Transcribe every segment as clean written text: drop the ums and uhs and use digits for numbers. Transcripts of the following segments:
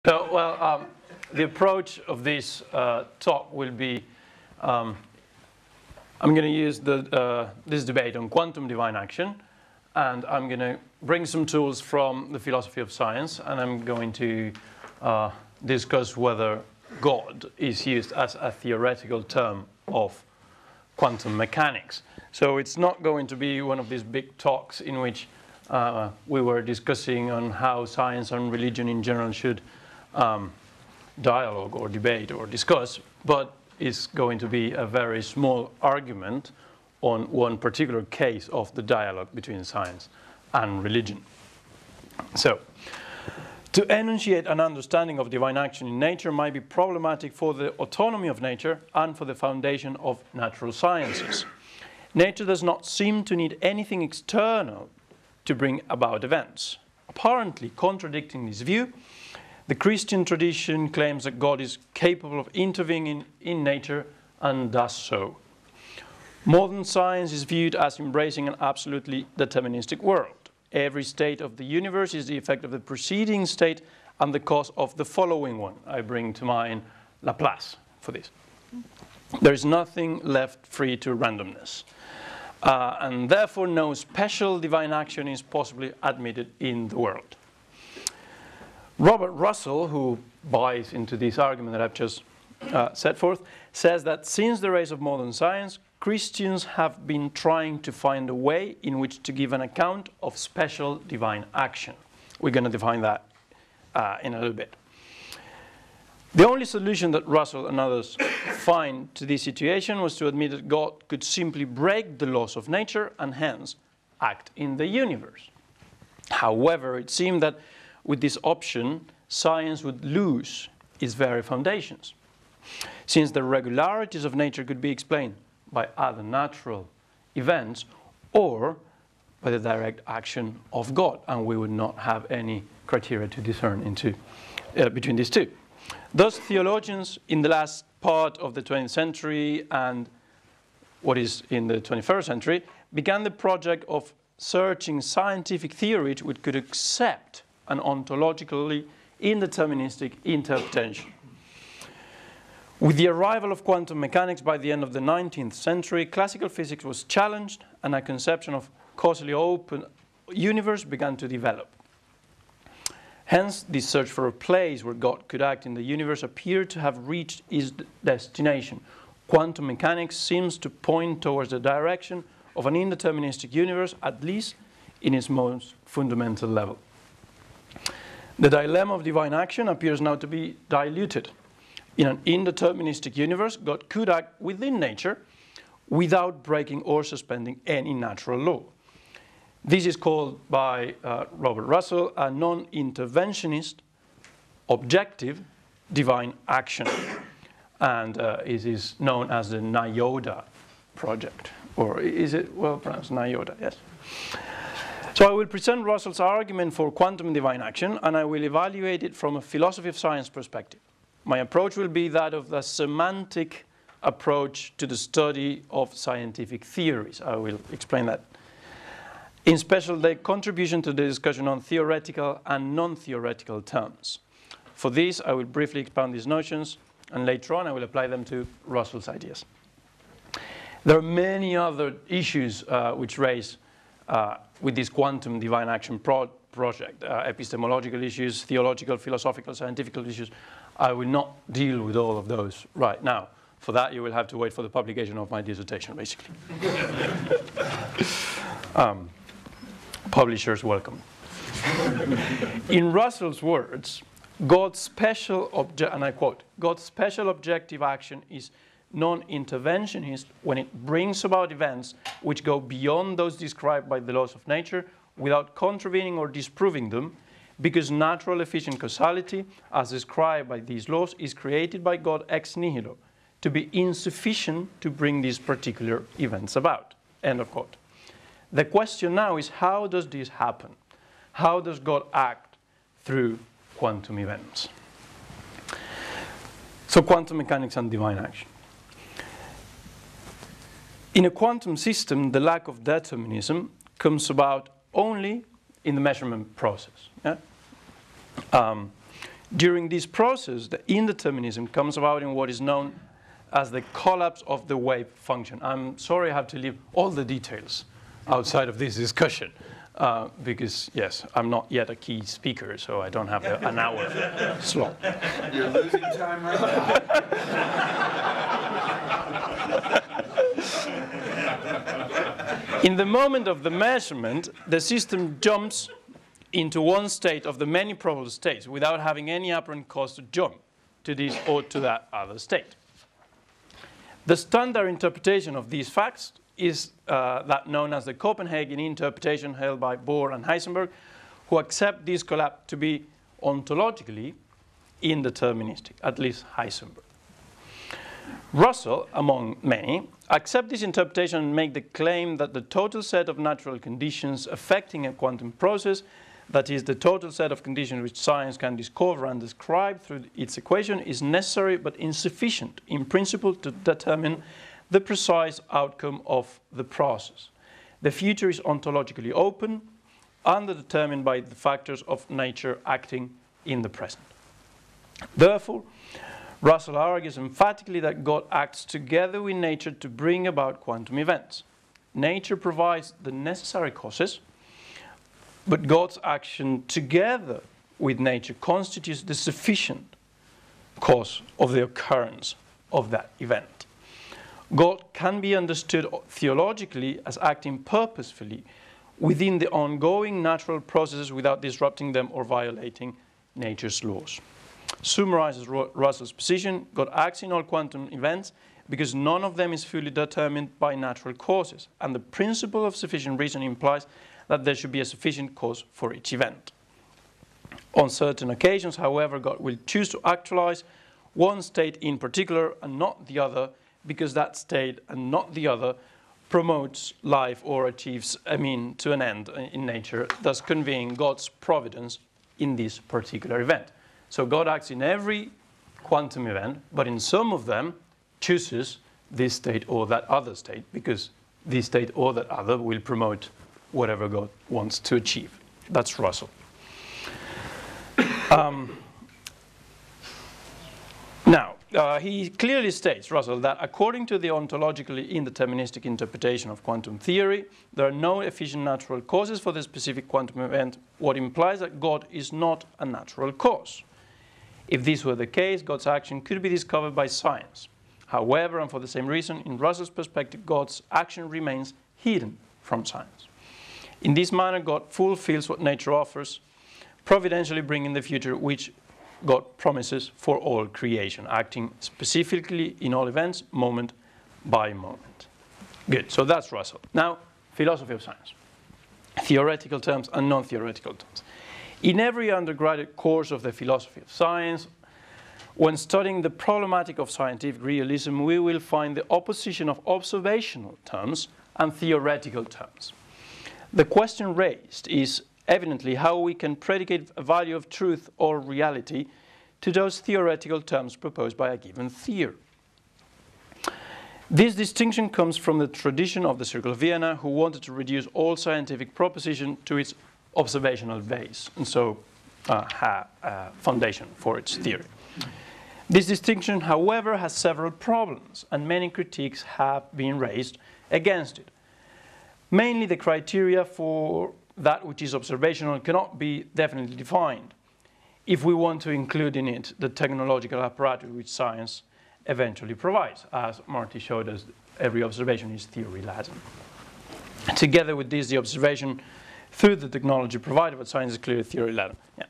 The approach of this talk will be, I'm going to use this debate on quantum divine action, and I'm going to bring some tools from the philosophy of science, and I'm going to discuss whether God is used as a theoretical term of quantum mechanics. So it's not going to be one of these big talks in which we were discussing on how science and religion in general should dialogue or debate or discuss, but it's going to be a very small argument on one particular case of the dialogue between science and religion. So, to enunciate an understanding of divine action in nature might be problematic for the autonomy of nature and for the foundation of natural sciences. Nature does not seem to need anything external to bring about events. Apparently contradicting this view, the Christian tradition claims that God is capable of intervening in nature and does so. Modern science is viewed as embracing an absolutely deterministic world. Every state of the universe is the effect of the preceding state and the cause of the following one. I bring to mind Laplace for this. There is nothing left free to randomness. And therefore no special divine action is possibly admitted in the world. Robert Russell, who buys into this argument that I've just set forth, says that since the rise of modern science, Christians have been trying to find a way in which to give an account of special divine action. We're going to define that in a little bit. The only solution that Russell and others find to this situation was to admit that God could simply break the laws of nature and hence act in the universe. However, it seemed that with this option, science would lose its very foundations, since the regularities of nature could be explained by other natural events or by the direct action of God, and we would not have any criteria to discern between these two. Thus, theologians in the last part of the 20th century and what is in the 21st century began the project of searching scientific theories which could accept an ontologically indeterministic interpretation. With the arrival of quantum mechanics by the end of the 19th century, classical physics was challenged and a conception of causally open universe began to develop. Hence, this search for a place where God could act in the universe appeared to have reached its destination. Quantum mechanics seems to point towards the direction of an indeterministic universe, at least in its most fundamental level. The dilemma of divine action appears now to be diluted. In an indeterministic universe, God could act within nature without breaking or suspending any natural law. This is called by Robert Russell a non-interventionist, objective divine action. And it is known as the NIODA project. Or is it well pronounced? NIODA, yes. So I will present Russell's argument for quantum divine action, and I will evaluate it from a philosophy of science perspective. My approach will be that of the semantic approach to the study of scientific theories. I will explain that. In special, the contribution to the discussion on theoretical and non-theoretical terms. For this, I will briefly expound these notions, and later on I will apply them to Russell's ideas. There are many other issues which raise with this quantum divine action project, epistemological issues, theological, philosophical, scientific issues. I will not deal with all of those right now. For that, you will have to wait for the publication of my dissertation, basically. Publishers welcome. In Russell's words, God's special and I quote, God's special objective action is non-interventionist when it brings about events which go beyond those described by the laws of nature without contravening or disproving them, because natural efficient causality, as described by these laws, is created by God ex nihilo to be insufficient to bring these particular events about. End of quote. The question now is, how does this happen? How does God act through quantum events? So quantum mechanics and divine action. In a quantum system, the lack of determinism comes about only in the measurement process. Yeah? During this process, the indeterminism comes about in what is known as the collapse of the wave function. I'm sorry I have to leave all the details outside of this discussion because, yes, I'm not yet a key speaker, so I don't have an hour slot. You're losing time right now. In the moment of the measurement, the system jumps into one state of the many probable states without having any apparent cause to jump to this or to that other state. The standard interpretation of these facts is that known as the Copenhagen interpretation held by Bohr and Heisenberg, who accept this collapse to be ontologically indeterministic, at least Heisenberg. Russell, among many, accept this interpretation and make the claim that the total set of natural conditions affecting a quantum process, that is, the total set of conditions which science can discover and describe through its equation, is necessary but insufficient in principle to determine the precise outcome of the process. The future is ontologically open and determined by the factors of nature acting in the present. Therefore, Russell argues emphatically that God acts together with nature to bring about quantum events. Nature provides the necessary causes, but God's action together with nature constitutes the sufficient cause of the occurrence of that event. God can be understood theologically as acting purposefully within the ongoing natural processes without disrupting them or violating nature's laws. Summarizes Russell's position, God acts in all quantum events because none of them is fully determined by natural causes, and the principle of sufficient reason implies that there should be a sufficient cause for each event. On certain occasions, however, God will choose to actualize one state in particular and not the other, because that state and not the other promotes life or achieves a mean to an end in nature, thus conveying God's providence in this particular event. So God acts in every quantum event, but in some of them chooses this state or that other state, because this state or that other will promote whatever God wants to achieve. That's Russell. Now, he clearly states, Russell, that according to the ontologically indeterministic interpretation of quantum theory, there are no efficient natural causes for the specific quantum event, what implies that God is not a natural cause. If this were the case, God's action could be discovered by science. However, and for the same reason, in Russell's perspective, God's action remains hidden from science. In this manner, God fulfills what nature offers, providentially bringing the future which God promises for all creation, acting specifically in all events, moment by moment. Good, so that's Russell. Now, philosophy of science. Theoretical terms and non-theoretical terms. In every undergraduate course of the philosophy of science, when studying the problematic of scientific realism, we will find the opposition of observational terms and theoretical terms. The question raised is evidently how we can predicate a value of truth or reality to those theoretical terms proposed by a given theory. This distinction comes from the tradition of the Circle of Vienna, who wanted to reduce all scientific proposition to its observational base, and so have a foundation for its theory. This distinction, however, has several problems, and many critiques have been raised against it. Mainly, the criteria for that which is observational cannot be definitely defined if we want to include in it the technological apparatus which science eventually provides. As Marty showed us, every observation is theory-laden. Together with this, the observation through the technology provided by science is clearly theory-laden. Yeah.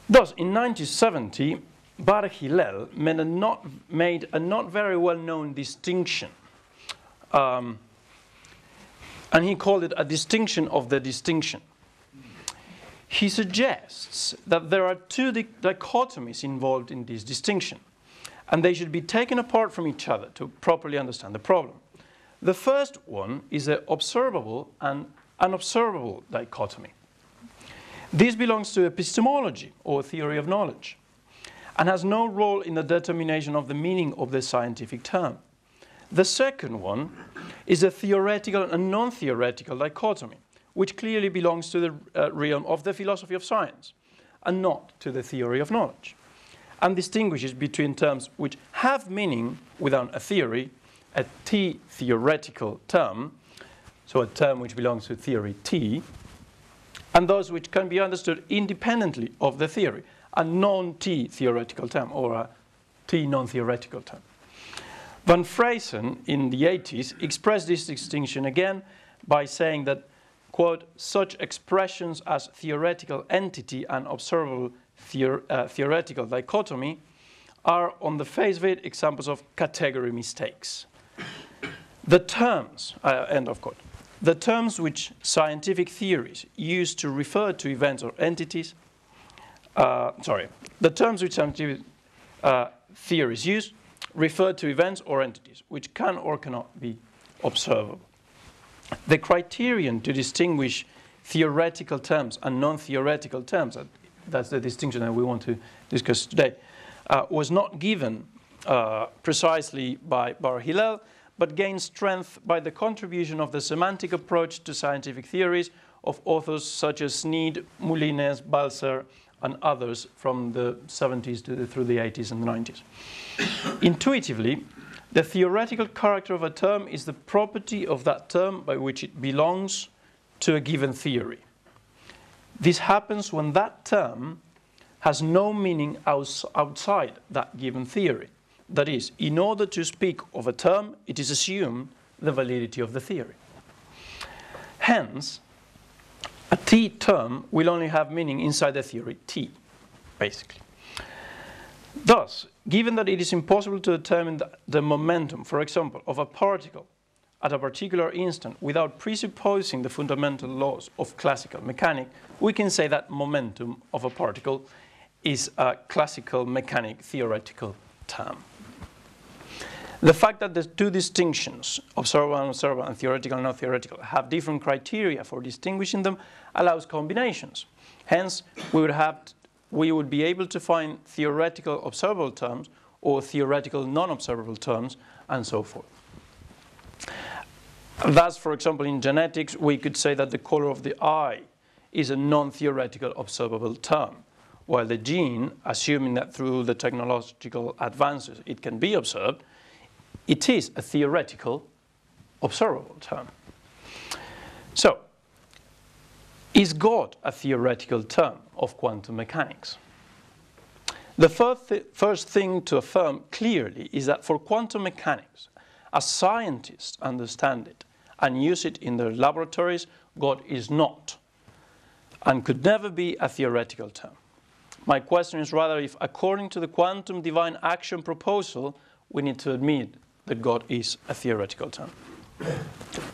Thus, in 1970, Bar Hillel made a not very well-known distinction. And he called it a distinction of the distinction. He suggests that there are two dichotomies involved in this distinction, and they should be taken apart from each other to properly understand the problem. The first one is the observable and unobservable dichotomy. This belongs to epistemology, or theory of knowledge, and has no role in the determination of the meaning of the scientific term. The second one is a theoretical and non-theoretical dichotomy, which clearly belongs to the realm of the philosophy of science, and not to the theory of knowledge, and distinguishes between terms which have meaning without a theory, a T-theoretical term, so a term which belongs to theory T, and those which can be understood independently of the theory, a non-T-theoretical term, or a T-non-theoretical term. Van Freysen, in the 80s, expressed this distinction again by saying that, quote, such expressions as theoretical entity and observable theoretical dichotomy are, on the face of it, examples of category mistakes. The terms, end of quote, the terms which scientific theories use to refer to events or entities, the terms which scientific theories use refer to events or entities which can or cannot be observable. The criterion to distinguish theoretical terms and non-theoretical terms, that's the distinction that we want to discuss today, was not given precisely by Bar Hillel, but gained strength by the contribution of the semantic approach to scientific theories of authors such as Sneed, Moulines, Balzer, and others from the 70s through the 80s and the 90s. Intuitively, the theoretical character of a term is the property of that term by which it belongs to a given theory. This happens when that term has no meaning outside that given theory. That is, in order to speak of a term, it is assumed the validity of the theory. Hence, a T term will only have meaning inside the theory T, basically. Thus, given that it is impossible to determine the momentum, for example, of a particle at a particular instant without presupposing the fundamental laws of classical mechanics, we can say that momentum of a particle is a classical mechanic theoretical term. The fact that the two distinctions, observable and unobservable, and theoretical and non-theoretical, have different criteria for distinguishing them allows combinations. Hence, we would be able to find theoretical observable terms or theoretical non-observable terms, and so forth. Thus, for example, in genetics, we could say that the color of the eye is a non-theoretical observable term, while the gene, assuming that through the technological advances it can be observed, it is a theoretical observable term. So, is God a theoretical term of quantum mechanics? The first thing to affirm clearly is that for quantum mechanics, as scientists understand it and use it in their laboratories, God is not and could never be a theoretical term. My question is rather if, according to the quantum divine action proposal, we need to admit that God is a theoretical term.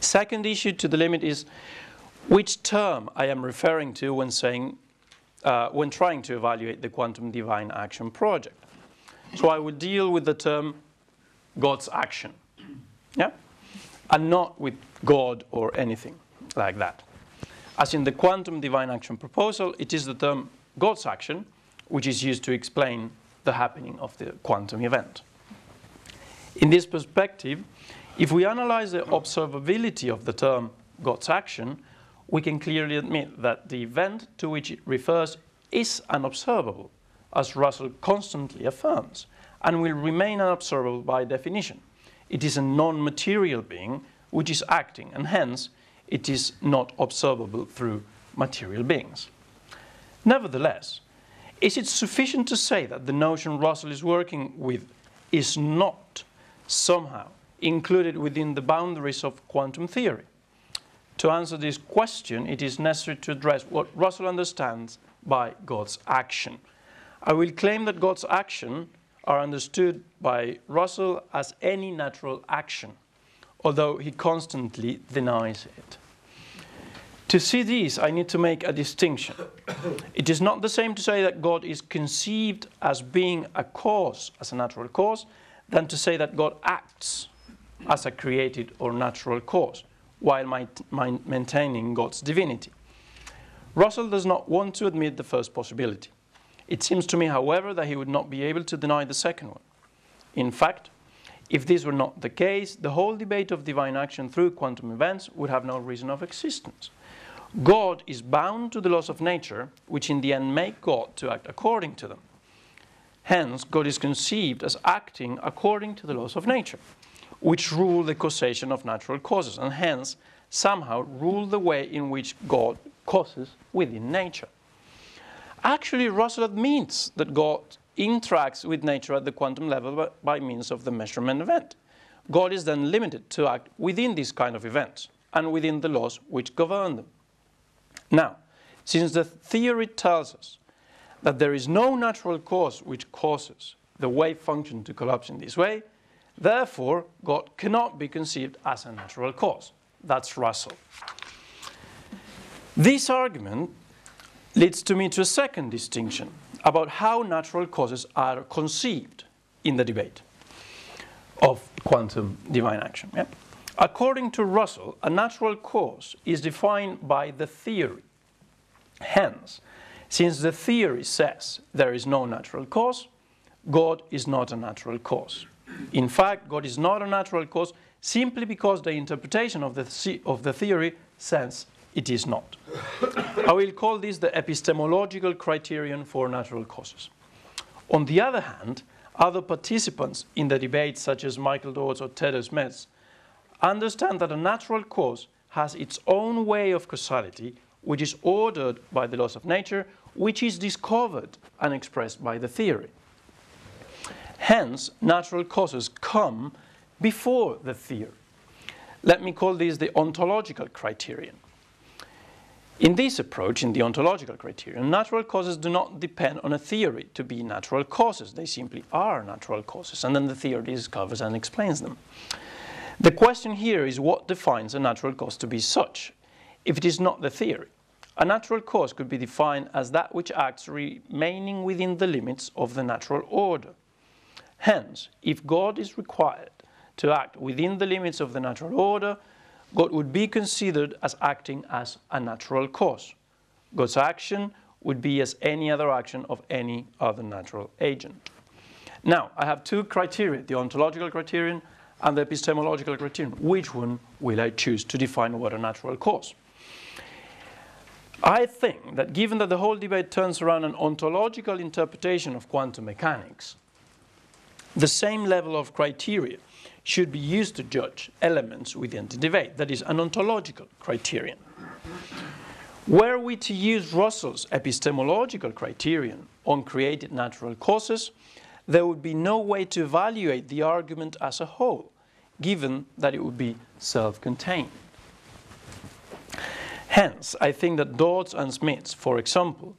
Second issue to the limit is which term I am referring to when trying to evaluate the quantum divine action project. So I will deal with the term God's action, yeah, and not with God or anything like that. As in the quantum divine action proposal, it is the term God's action which is used to explain the happening of the quantum event. In this perspective, if we analyze the observability of the term God's action, we can clearly admit that the event to which it refers is unobservable, as Russell constantly affirms, and will remain unobservable by definition. It is a non-material being which is acting, and hence it is not observable through material beings. Nevertheless, is it sufficient to say that the notion Russell is working with is not somehow included within the boundaries of quantum theory? To answer this question, it is necessary to address what Russell understands by God's action. I will claim that God's action are understood by Russell as any natural action, although he constantly denies it. To see this, I need to make a distinction. It is not the same to say that God is conceived as being a cause, as a natural cause, than to say that God acts as a created or natural cause, while maintaining God's divinity. Russell does not want to admit the first possibility. It seems to me, however, that he would not be able to deny the second one. In fact, if this were not the case, the whole debate of divine action through quantum events would have no reason of existence. God is bound to the laws of nature, which in the end make God to act according to them. Hence, God is conceived as acting according to the laws of nature, which rule the causation of natural causes, and hence somehow rule the way in which God causes within nature. Actually, Russell admits that God interacts with nature at the quantum level by means of the measurement event. God is then limited to act within these kind of events and within the laws which govern them. Now, since the theory tells us that there is no natural cause which causes the wave function to collapse in this way, therefore, God cannot be conceived as a natural cause. That's Russell. This argument leads to me to a second distinction about how natural causes are conceived in the debate of quantum divine action. Yeah? According to Russell, a natural cause is defined by the theory. Hence, since the theory says there is no natural cause, God is not a natural cause. In fact, God is not a natural cause simply because the interpretation of the theory says it is not. I will call this the epistemological criterion for natural causes. On the other hand, other participants in the debate, such as Michael Dodds or Ted Smets, understand that a natural cause has its own way of causality, which is ordered by the laws of nature, which is discovered and expressed by the theory. Hence, natural causes come before the theory. Let me call this the ontological criterion. In this approach, in the ontological criterion, natural causes do not depend on a theory to be natural causes. They simply are natural causes, and then the theory discovers and explains them. The question here is what defines a natural cause to be such, if it is not the theory. A natural cause could be defined as that which acts remaining within the limits of the natural order. Hence, if God is required to act within the limits of the natural order, God would be considered as acting as a natural cause. God's action would be as any other action of any other natural agent. Now, I have two criteria, the ontological criterion and the epistemological criterion. Which one will I choose to define what a natural cause? I think that given that the whole debate turns around an ontological interpretation of quantum mechanics, the same level of criteria should be used to judge elements within the debate, that is, an ontological criterion. Were we to use Russell's epistemological criterion on created natural causes, there would be no way to evaluate the argument as a whole, given that it would be self-contained. Hence, I think that Dodds and Smits, for example,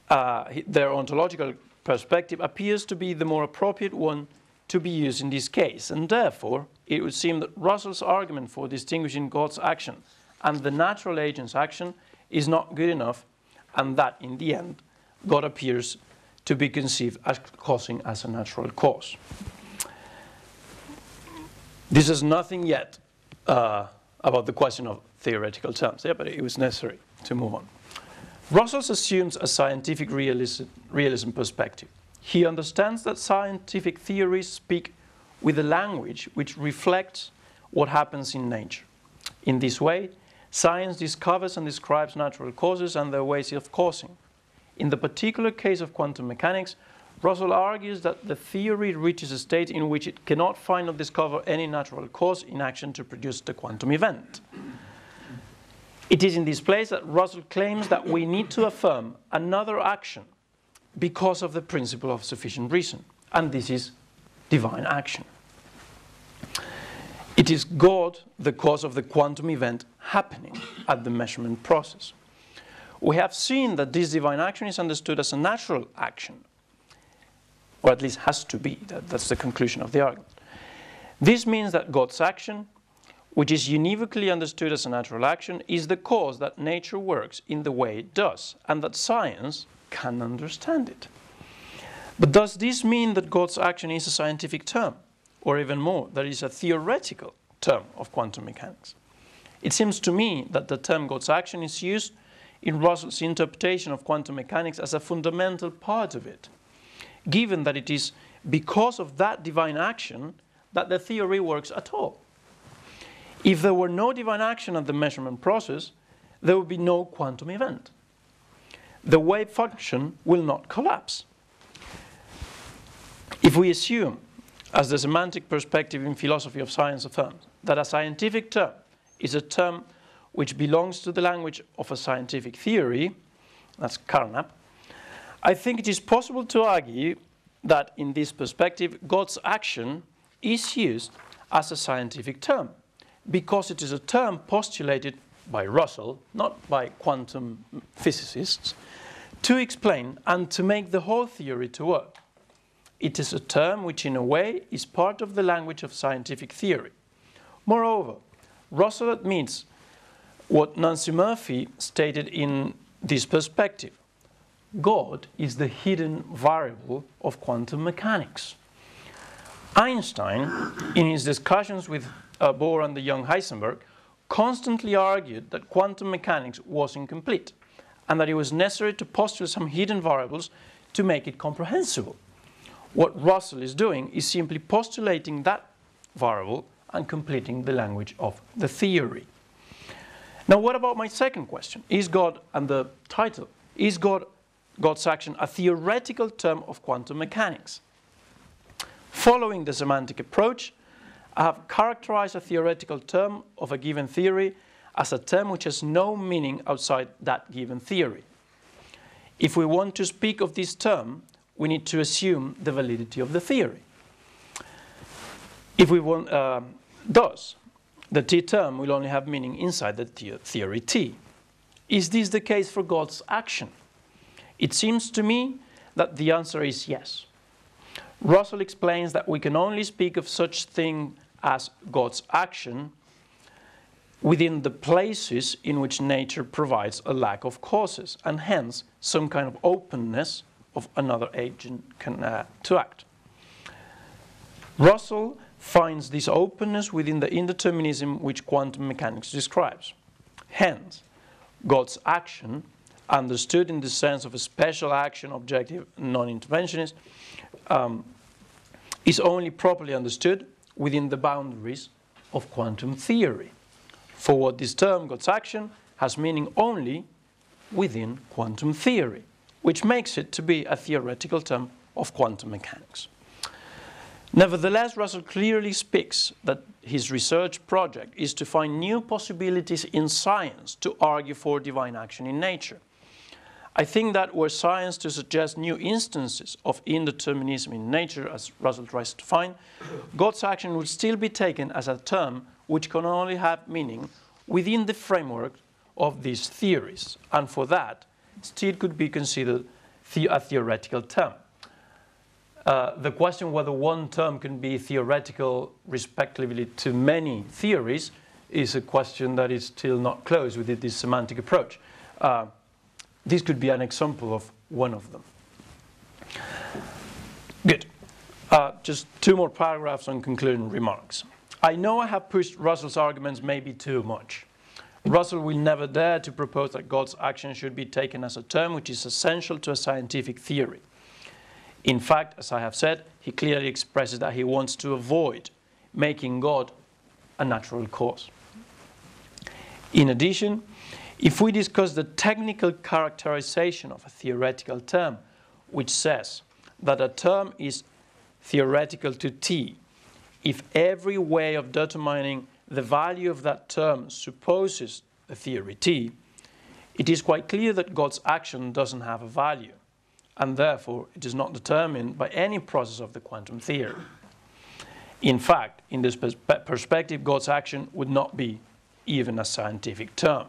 their ontological perspective appears to be the more appropriate one to be used in this case, and therefore it would seem that Russell's argument for distinguishing God's action and the natural agent's action is not good enough, and that in the end God appears to be conceived as causing as a natural cause. This is nothing yet about the question of theoretical terms, but it was necessary to move on. Russell assumes a scientific realism perspective. He understands that scientific theories speak with a language which reflects what happens in nature. In this way, science discovers and describes natural causes and their ways of causing. In the particular case of quantum mechanics, Russell argues that the theory reaches a state in which it cannot find or discover any natural cause in action to produce the quantum event. It is in this place that Russell claims that we need to affirm another action because of the principle of sufficient reason, and this is divine action. It is God the cause of the quantum event happening at the measurement process. We have seen that this divine action is understood as a natural action, or at least has to be. That's the conclusion of the argument. This means that God's action, which is univocally understood as a natural action, is the cause that nature works in the way it does, and that science can understand it. But does this mean that God's action is a scientific term, or even more, that it is a theoretical term of quantum mechanics? It seems to me that the term God's action is used in Russell's interpretation of quantum mechanics as a fundamental part of it, given that it is because of that divine action that the theory works at all. If there were no divine action at the measurement process, there will be no quantum event. The wave function will not collapse. If we assume, as the semantic perspective in philosophy of science affirms, that a scientific term is a term which belongs to the language of a scientific theory, that's Carnap, I think it is possible to argue that in this perspective, God's action is used as a scientific term, because it is a term postulated by Russell, not by quantum physicists, to explain and to make the whole theory to work. It is a term which in a way is part of the language of scientific theory. Moreover, Russell admits what Nancy Murphy stated in this perspective. God is the hidden variable of quantum mechanics. Einstein, in his discussions with Bohr and the young Heisenberg, constantly argued that quantum mechanics was incomplete and that it was necessary to postulate some hidden variables to make it comprehensible. What Russell is doing is simply postulating that variable and completing the language of the theory. Now, what about my second question? Is God, and the title, is God's action a theoretical term of quantum mechanics? Following the semantic approach, I have characterized a theoretical term of a given theory as a term which has no meaning outside that given theory. If we want to speak of this term, we need to assume the validity of the theory. If we want, thus, the T term will only have meaning inside the theory T. Is this the case for God's action? It seems to me that the answer is yes. Russell explains that we can only speak of such thing as God's action within the places in which nature provides a lack of causes, and hence some kind of openness of another agent to act. Russell finds this openness within the indeterminism which quantum mechanics describes. Hence, God's action, understood in the sense of a special action, objective, non-interventionist, is only properly understood within the boundaries of quantum theory. For what this term, God's action, has meaning only within quantum theory, which makes it to be a theoretical term of quantum mechanics. Nevertheless, Russell clearly speaks that his research project is to find new possibilities in science to argue for divine action in nature. I think that were science to suggest new instances of indeterminism in nature, as Russell tries to find, God's action would still be taken as a term which can only have meaning within the framework of these theories, and for that, still could be considered a theoretical term. The question whether one term can be theoretical respectively to many theories is a question that is still not closed with this semantic approach. This could be an example of one of them. Good. Just two more paragraphs on concluding remarks. I know I have pushed Russell's arguments maybe too much. Russell will never dare to propose that God's action should be taken as a term which is essential to a scientific theory. In fact, as I have said, he clearly expresses that he wants to avoid making God a natural cause. In addition, if we discuss the technical characterization of a theoretical term, which says that a term is theoretical to T, if every way of determining the value of that term supposes a theory T, it is quite clear that God's action doesn't have a value, and therefore it is not determined by any process of the quantum theory. In fact, in this perspective, God's action would not be even a scientific term,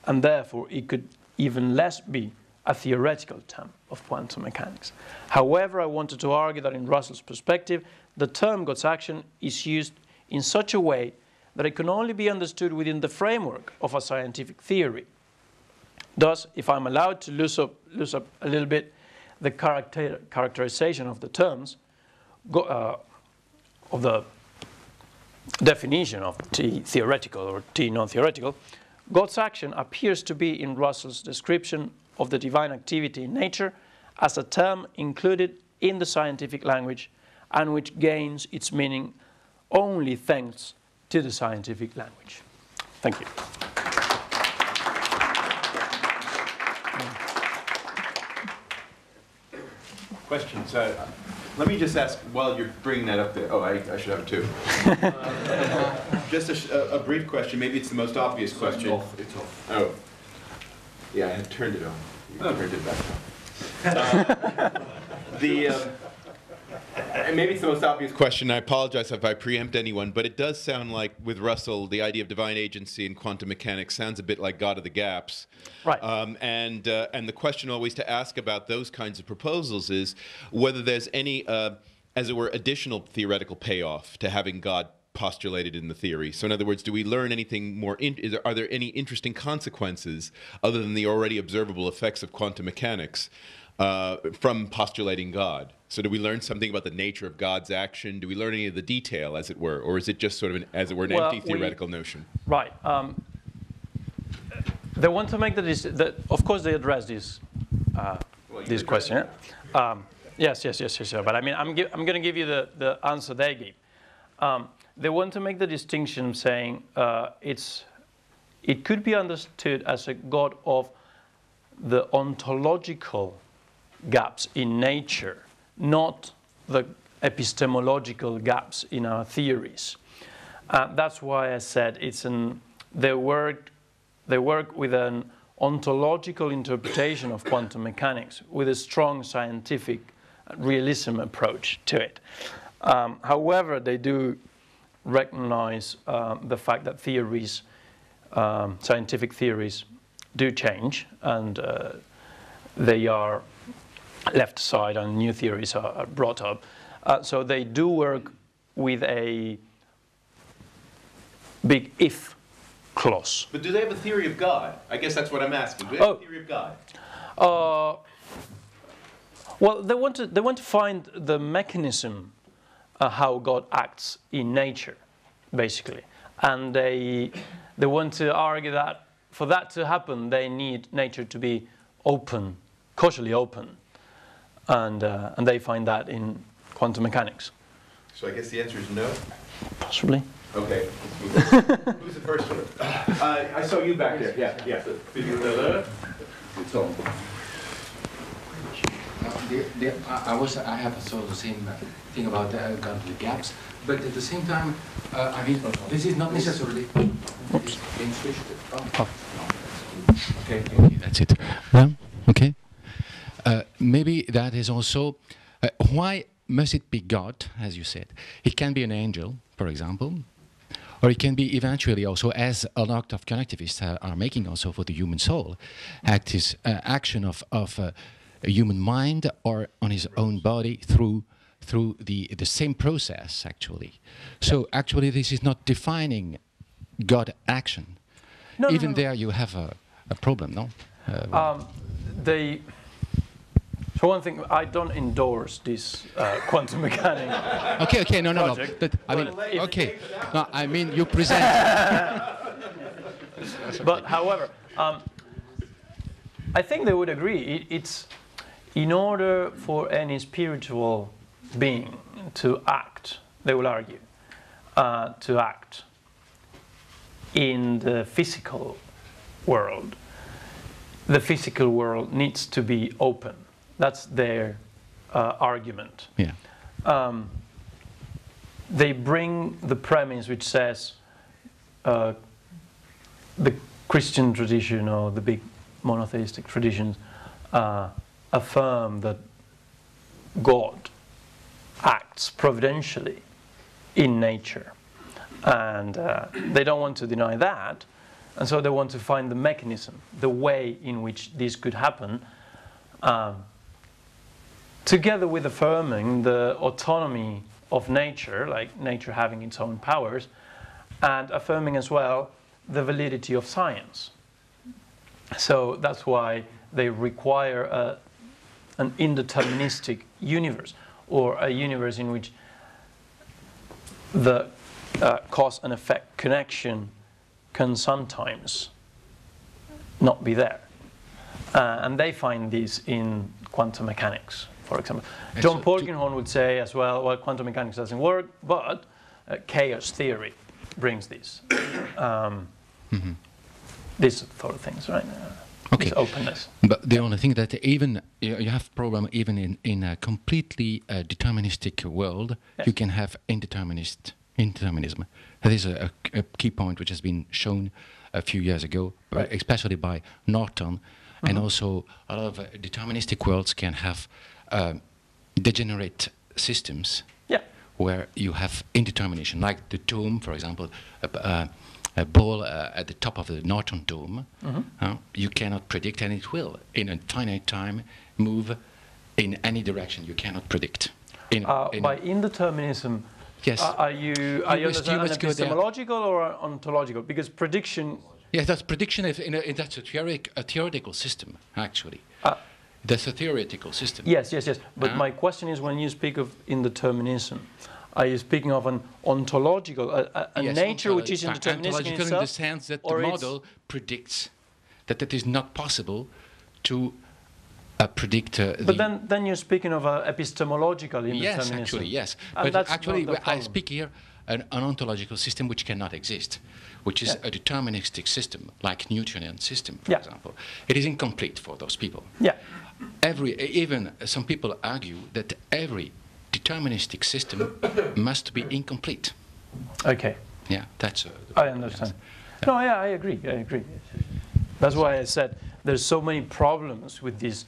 and therefore it could even less be a theoretical term of quantum mechanics. However, I wanted to argue that in Russell's perspective, the term God's action is used in such a way that it can only be understood within the framework of a scientific theory. Thus, if I'm allowed to lose up a little bit the characterization of the terms, of the definition of T theoretical or T non-theoretical, God's action appears to be in Russell's description of the divine activity in nature as a term included in the scientific language and which gains its meaning only thanks to the scientific language. Thank you. questions. Let me just ask, while you're bringing that up there, oh, I should have it too. Just a brief question, maybe it's the most obvious question. It's off. Oh. Yeah, I had turned it on. You turned it back on. And maybe it's the most obvious question. I apologize if I preempt anyone, but it does sound like, with Russell, the idea of divine agency in quantum mechanics sounds a bit like God of the gaps. Right. And the question always to ask about those kinds of proposals is whether there's any, as it were, additional theoretical payoff to having God postulated in the theory. So in other words, do we learn anything more, are there any interesting consequences other than the already observable effects of quantum mechanics from postulating God? So do we learn something about the nature of God's action? Do we learn any of the detail, as it were? Or is it just sort of, as it were, an empty theoretical notion? Right. They want to make of course they address this question. Yes. But I mean, I'm going to give you the answer they gave. They want to make the distinction saying it could be understood as a God of the ontological gaps in nature, not the epistemological gaps in our theories. That's why I said they work with an ontological interpretation of quantum mechanics with a strong scientific realism approach to it. However, they do recognize the fact that theories, scientific theories, do change, and they are left aside and new theories are brought up. So they do work with a big if clause. But do they have a theory of God? I guess that's what I'm asking. Do they have a theory of God? Well, they want to find the mechanism how God acts in nature, basically, and they want to argue that for that to happen, they need nature to be open, causally open, and they find that in quantum mechanics. So I guess the answer is no? Possibly. Okay. Who's the first one? I saw you back there. Yeah. It's on. I have sort of the same thing about the gaps, but at the same time, I mean, this is not necessarily. Okay, that's it. Okay. Maybe that is also why must it be God, as you said? It can be an angel, for example, or it can be eventually also, as a lot of connectivists are making also for the human soul, action of a human mind or on his own body through the same process, actually. So actually this is not defining God action. No, Even there you have a problem, no? For one thing, I don't endorse this quantum mechanics. Okay, no. But, I mean, okay. No, I mean, you present. But however, I think they would agree. It's in order for any spiritual being to act, they will argue, to act in the physical world. The physical world needs to be open. That's their argument. Yeah. They bring the premise which says the Christian tradition or the big monotheistic traditions affirm that God acts providentially in nature. And they don't want to deny that. And so they want to find the mechanism, the way in which this could happen, together with affirming the autonomy of nature, like nature having its own powers, and affirming as well the validity of science. So that's why they require an indeterministic universe, or a universe in which the cause and effect connection can sometimes not be there. And they find this in quantum mechanics, for example. John Polkinghorne would say as well, quantum mechanics doesn't work, but chaos theory brings this. These sort of things, right? Okay. this openness. But the only thing that even you have problem even in a completely deterministic world, Yes. you can have indeterminism. That is a key point which has been shown a few years ago, Right. especially by Norton, and also a lot of deterministic worlds can have degenerate systems Yeah. where you have indetermination, like the tomb, for example, a ball at the top of the Norton dome. You cannot predict, and it will, in a finite time, move in any direction you cannot predict. By indeterminism, Yes. are you You understand must go there. epistemological or ontological? Because prediction. Yes, that's prediction. That's a theoretical system, actually. Uh, That's a theoretical system. Yes. But my question is, when you speak of indeterminism, are you speaking of an ontological, a Yes, nature which is ontological indeterministic in in the itself? sense that the or it's- model predicts that it is not possible to predict But then you're speaking of epistemological Yes, indeterminism. actually, yes. And But that's actually, not the I problem. speak here an ontological system which cannot exist, which is Yeah. a deterministic system, like Newtonian system, for Yeah. example. It is incomplete for those people. Yeah. Even some people argue that every deterministic system must be incomplete. Okay. Yeah, that's. I understand. No, yeah, I agree. That's why I said there's so many problems with this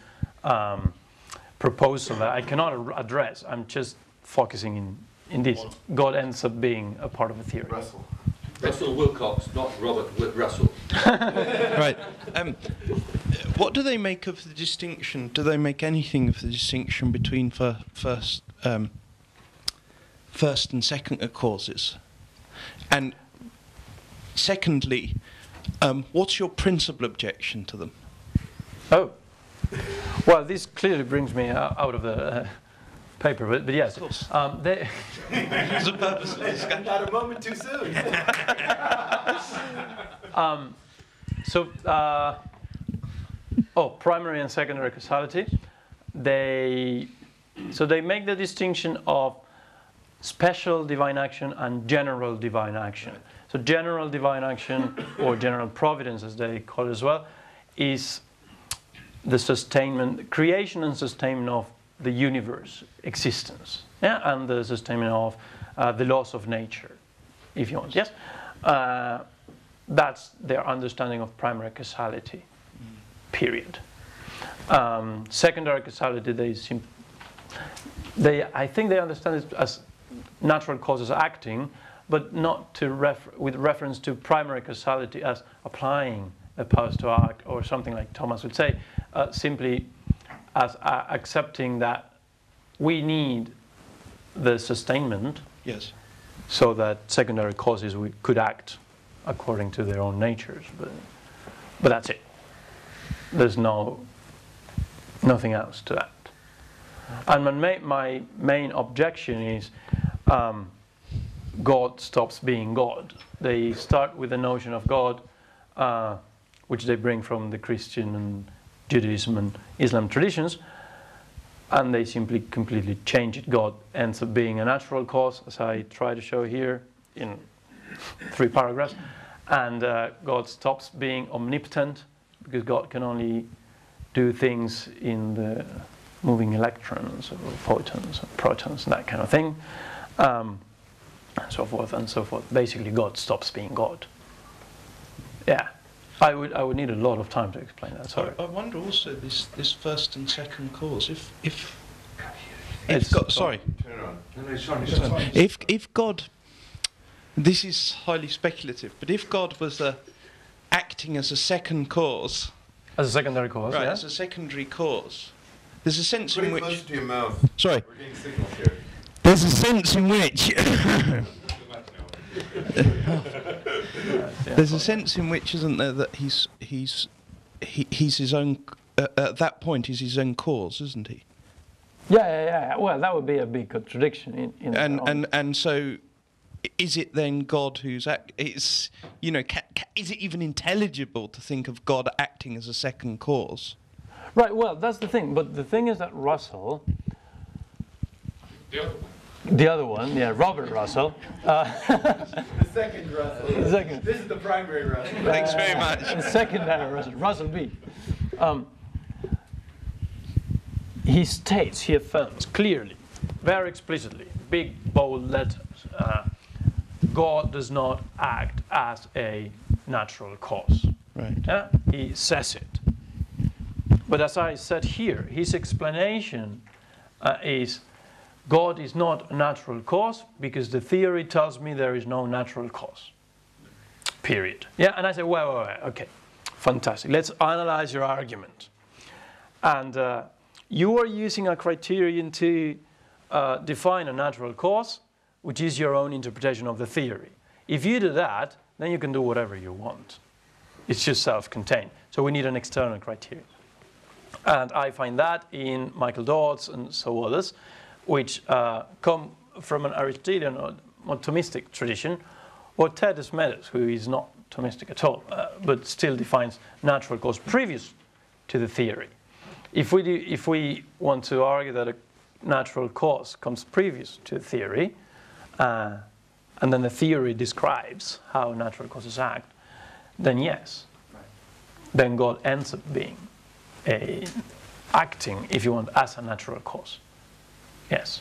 proposal that I cannot address. I'm just focusing in this. God ends up being a part of a theory. Russell Wilcox, not Robert Russell. Right. What do they make of the distinction? Do they make anything of the distinction between first and second causes? And secondly, what's your principal objection to them? Oh, well, this clearly brings me out of the paper, but yes. Of course. They It's a purposeful discussion. Not a moment too soon. primary and secondary causality. They make the distinction of special divine action and general divine action. Right. So general divine action, or general providence as they call it as well, is the sustainment, creation and sustainment of the universe existence, and the sustainment of the laws of nature, if you want. Yes, that's their understanding of primary causality. Period. Secondary causality, I think they understand it as natural causes acting, but not with reference to primary causality as applying a post to act, or something like Thomas would say, simply as accepting that we need the sustainment, Yes. so that secondary causes could act according to their own natures. But that's it. There's nothing else to that. And my main objection is God stops being God. They start with the notion of God, which they bring from the Christian and Judaism and Islam traditions, and they simply completely change it. God ends up being a natural cause, as I try to show here in 3 paragraphs, and God stops being omnipotent, because God can only do things in the moving electrons or photons or protons and that kind of thing, and so forth and so forth. Basically, God stops being God. Yeah, I would need a lot of time to explain that. Sorry. I wonder also this first and second cause. If It's- God, sorry. Turn it on. No, it's on. If God, this is highly speculative, but if God was acting as a second cause, As a secondary cause, right, yeah. as a secondary cause, there's a sense Put in it which. closer to your mouth. Sorry. We're getting signals here. There's a sense in which. There's a sense in which, isn't there, that he's his own. At that point, he's his own cause, isn't he? Yeah. Well, that would be a big contradiction in And so, is it then God who's it's is it even intelligible to think of God acting as a second cause? Right. Well, that's the thing. But the thing is that Russell, the other one, yeah, Robert Russell. The second Russell. The second. This is the primary Russell. Thanks very much. The secondary Russell, Russell B. He states, he affirms clearly, very explicitly, big bold letters, God does not act as a natural cause. Right. He says it. But as I said here, his explanation is God is not a natural cause because the theory tells me there is no natural cause. Period. Yeah, and I say, wait, okay, fantastic. Let's analyze your argument. And you are using a criterion to define a natural cause, which is your own interpretation of the theory. If you do that, then you can do whatever you want. It's just self-contained. So we need an external criterion. And I find that in Michael Dodds and so others, which come from an Aristotelian or Thomistic tradition, or Ted Smedes, who is not Thomistic at all, but still defines natural cause previous to the theory. If we want to argue that a natural cause comes previous to the theory, and then the theory describes how natural causes act, then yes, then God ends up being acting, if you want, as a natural cause. Yes.